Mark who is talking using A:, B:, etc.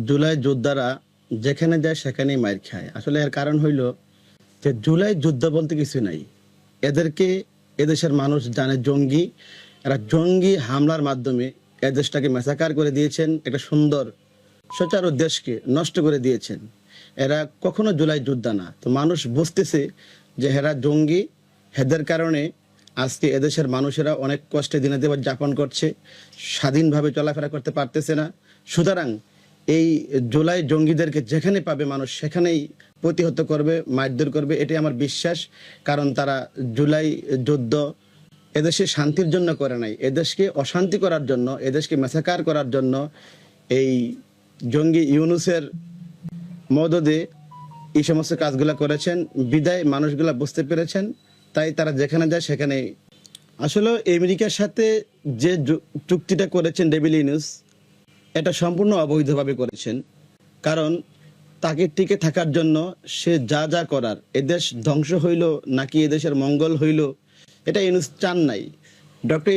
A: জুলাই যোদ্ধারা যেখানে যায় সেখানেই মাইর খায়। আসলে এর কারণ হইল যে জুলাই যুদ্ধ বলতে কিছু নাই। এদেরকে এদেশের মানুষ জানে জঙ্গি। এরা জঙ্গি হামলার মাধ্যমে এদেশটাকে ম্যাসাকার করে দিয়েছেন, একটা সুন্দর সুচারু দেশকে নষ্ট করে দিয়েছেন। এরা কখনো জুলাই যোদ্ধা না। তো মানুষ বুঝতেছে যে এরা জঙ্গি, এদের কারণে আজকে এদেশের মানুষেরা অনেক কষ্টে দিনে দিন যাপন করছে, স্বাধীনভাবে চলাফেরা করতে পারতেছে না। সুতরাং এই জুলাই জঙ্গিদেরকে যেখানে পাবে মানুষ সেখানেই প্রতিহত করবে, মারধর করবে, এটাই আমার বিশ্বাস। কারণ তারা জুলাই যুদ্ধ এদেশে শান্তির জন্য করে নাই, এদেশকে অশান্তি করার জন্য, এদেশকে ম্যাসাকার করার জন্য এই জঙ্গি ইউনূসের মদদে এই সমস্ত কাজগুলো করেছেন। বিদায় মানুষগুলা বুঝতে পেরেছেন, তাই তারা যেখানে যায় সেখানে। আসলে আমেরিকার সাথে যে চুক্তিটা করেছেন ডেভিল ইউনূস, এটা সম্পূর্ণ অবৈধভাবে করেছেন। কারণ তাকে টিকে থাকার জন্য সে যা যা করার, এদেশ ধ্বংস হইল নাকি এদেশের মঙ্গল হইল, এটা ইউনূস চান নাই। ডক্টর